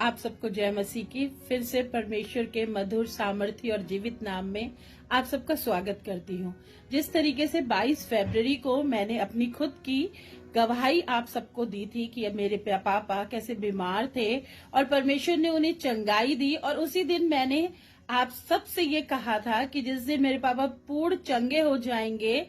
आप सबको जय मसीह की। फिर से परमेश्वर के मधुर सामर्थ्य और जीवित नाम में आप सबका स्वागत करती हूँ। जिस तरीके से 22 फरवरी को मैंने अपनी खुद की गवाही आप सबको दी थी कि अब मेरे पापा कैसे बीमार थे और परमेश्वर ने उन्हें चंगाई दी, और उसी दिन मैंने आप सबसे ये कहा था कि जिस दिन मेरे पापा पूर्ण चंगे हो जाएंगे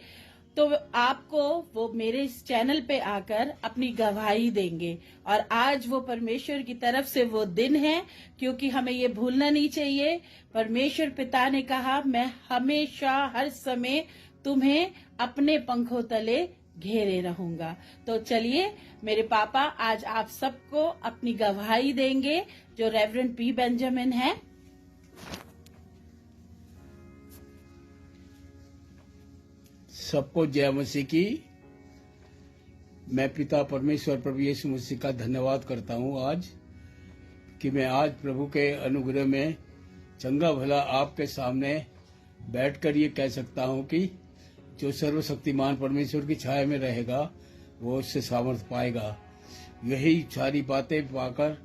तो आपको वो मेरे इस चैनल पे आकर अपनी गवाही देंगे। और आज वो परमेश्वर की तरफ से वो दिन है, क्योंकि हमें ये भूलना नहीं चाहिए। परमेश्वर पिता ने कहा, मैं हमेशा हर समय तुम्हें अपने पंखों तले घेरे रहूंगा। तो चलिए, मेरे पापा आज आप सबको अपनी गवाही देंगे, जो रेवरेंड पी बेंजामिन है। सबको जय मसीह की। मैं पिता परमेश्वर प्रभु यीशु मसीह का धन्यवाद करता हूं आज कि मैं आज प्रभु के अनुग्रह में चंगा भला आपके सामने बैठकर ये कह सकता हूं कि जो सर्वशक्तिमान परमेश्वर की छाया में रहेगा वो उससे सामर्थ पाएगा। यही सारी बातें पाकर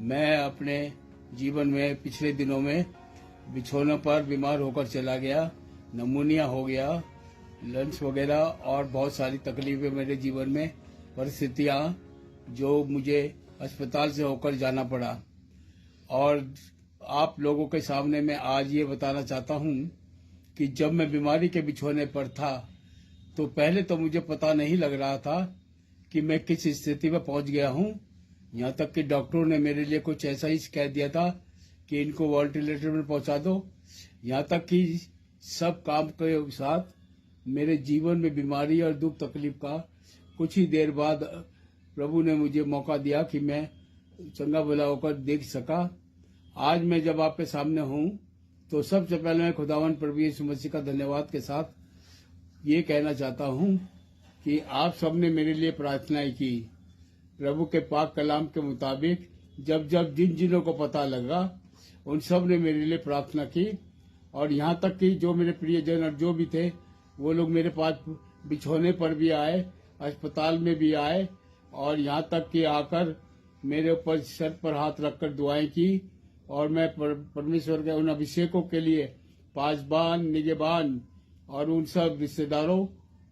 मैं अपने जीवन में पिछले दिनों में बिछौनों पर बीमार होकर चला गया, नमूनिया हो गया, लंच वगैरह और बहुत सारी तकलीफें मेरे जीवन में, परिस्थितियां जो मुझे अस्पताल से होकर जाना पड़ा। और आप लोगों के सामने मैं आज ये बताना चाहता हूं कि जब मैं बीमारी के बिछौने पर था तो पहले तो मुझे पता नहीं लग रहा था कि मैं किस स्थिति में पहुंच गया हूं। यहाँ तक कि डॉक्टरों ने मेरे लिए कुछ ऐसा ही कह दिया था कि इनको वेंटिलेटर में पहुंचा दो। यहाँ तक कि सब काम के साथ मेरे जीवन में बीमारी और दुख तकलीफ का कुछ ही देर बाद प्रभु ने मुझे मौका दिया कि मैं चंगा भला होकर देख सका। आज मैं जब आपके सामने हूं तो सबसे पहले मैं खुदावन प्रभु यीशु मसीह का धन्यवाद के साथ ये कहना चाहता हूं कि आप सबने मेरे लिए प्रार्थनाएं की। प्रभु के पाक कलाम के मुताबिक जब जब जिन जिनों को पता लगा उन सब ने मेरे लिए प्रार्थना की, और यहाँ तक कि जो मेरे प्रियजन और जो भी थे वो लोग मेरे पास बिछौने पर भी आए, अस्पताल में भी आए, और यहाँ तक कि आकर मेरे ऊपर सर पर हाथ रखकर दुआएं की। और मैं परमेश्वर के उन अभिषेकों के लिए पासबान, निगहबान और उन सब रिश्तेदारों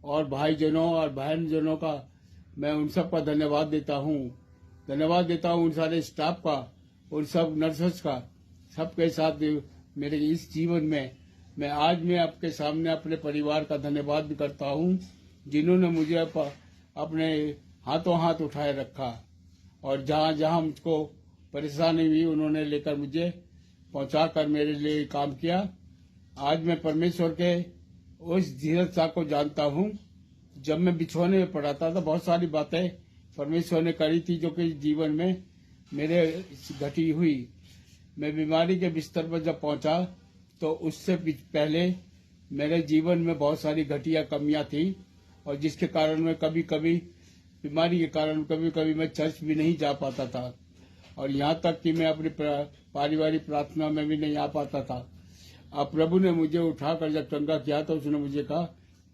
और भाईजनों और बहनजनों का मैं उन सब का धन्यवाद देता हूँ। धन्यवाद देता हूँ उन सारे स्टाफ का, उन सब नर्सेस का, सबके साथ मेरे इस जीवन में मैं आपके सामने अपने परिवार का धन्यवाद भी करता हूँ, जिन्होंने मुझे अपने हाथों हाथ उठाए रखा, और जहाँ जहाँ मुझको परेशानी हुई उन्होंने लेकर मुझे पहुंचाकर मेरे लिए काम किया। आज मैं परमेश्वर के उस धीरजता को जानता हूँ। जब मैं बिछौने में पड़ा था तो बहुत सारी बातें परमेश्वर ने करी थी जो कि जीवन में मेरे घटी हुई। मैं बीमारी के बिस्तर पर जब पहुंचा तो उससे पहले मेरे जीवन में बहुत सारी घटिया कमियां थी, और जिसके कारण मैं कभी कभी बीमारी के कारण कभी कभी मैं चर्च भी नहीं जा पाता था, और यहाँ तक कि मैं अपनी पारिवारिक प्रार्थना में भी नहीं आ पाता था। अब प्रभु ने मुझे उठाकर जब चंगा किया तो उसने मुझे कहा,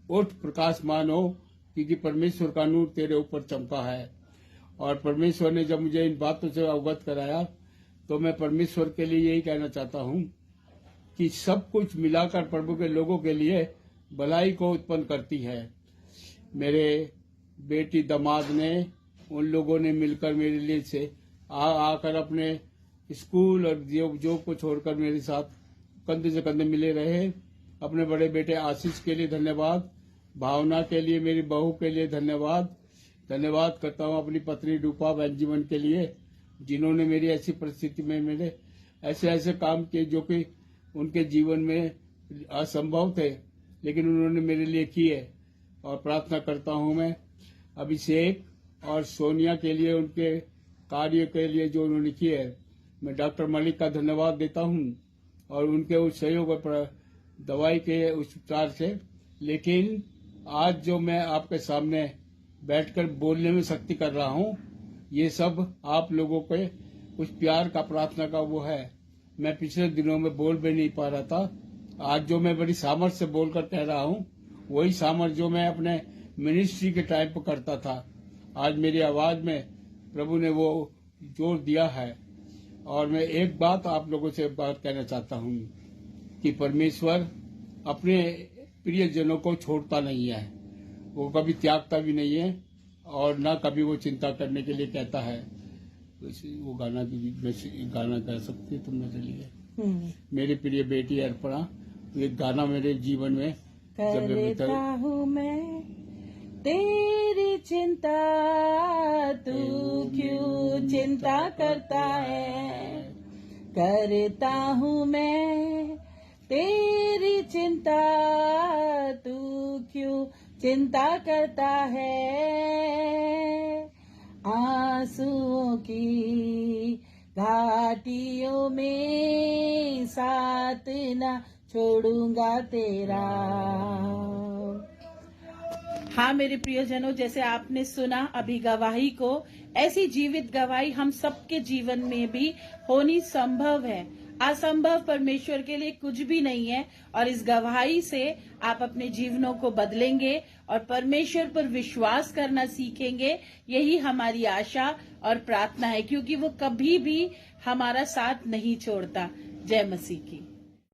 उठ प्रकाशमान हो, क्योंकि परमेश्वर का नूर तेरे ऊपर चमका है। और परमेश्वर ने जब मुझे इन बातों से अवगत कराया तो मैं परमेश्वर के लिए यही कहना चाहता हूँ कि सब कुछ मिलाकर प्रभु के लोगों के लिए भलाई को उत्पन्न करती है। मेरे बेटी दामाद ने, उन लोगों ने मिलकर मेरे लिए से आकर अपने स्कूल और जॉब को छोड़कर मेरे साथ कंधे से कंधे मिले रहे। अपने बड़े बेटे आशीष के लिए धन्यवाद, भावना के लिए, मेरी बहू के लिए धन्यवाद करता हूँ अपनी पत्नी रूपा बेंजामिन के लिए, जिन्होंने मेरी ऐसी परिस्थिति में मेरे ऐसे काम किए जो कि उनके जीवन में असंभव थे, लेकिन उन्होंने मेरे लिए किए। और प्रार्थना करता हूं मैं अभिषेक और सोनिया के लिए, उनके कार्य के लिए जो उन्होंने किए। मैं डॉक्टर मलिक का धन्यवाद देता हूं और उनके उस सहयोग पर दवाई के उस उपचार से। लेकिन आज जो मैं आपके सामने बैठकर बोलने में शक्ति कर रहा हूं, ये सब आप लोगों के उस प्यार का, प्रार्थना का वो है। मैं पिछले दिनों में बोल भी नहीं पा रहा था। आज जो मैं बड़ी सामर्थ्य से बोलकर कह रहा हूँ, वही सामर्थ्य जो मैं अपने मिनिस्ट्री के टाइम पर करता था, आज मेरी आवाज में प्रभु ने वो जोर दिया है। और मैं एक बात आप लोगों से बात कहना चाहता हूँ कि परमेश्वर अपने प्रियजनों को छोड़ता नहीं है, वो कभी त्यागता भी नहीं है और ना कभी वो चिंता करने के लिए कहता है। वो गाना भी गाना गा सकते तुम मेरे लिए। मेरी प्रिय बेटी अर्पणा, एक गाना मेरे जीवन में करता हूँ मैं तेरी चिंता, तू क्यों चिंता करता है। करता हूँ मैं तेरी चिंता, तू क्यों चिंता करता है। आंसुओं की घाटियों में साथ न छोड़ूंगा तेरा। हाँ मेरे प्रियजनों, जैसे आपने सुना अभी गवाही को, ऐसी जीवित गवाही हम सबके जीवन में भी होनी संभव है। असंभव परमेश्वर के लिए कुछ भी नहीं है और इस गवाही से आप अपने जीवनों को बदलेंगे और परमेश्वर पर विश्वास करना सीखेंगे। यही हमारी आशा और प्रार्थना है, क्योंकि वो कभी भी हमारा साथ नहीं छोड़ता। जय मसीह की।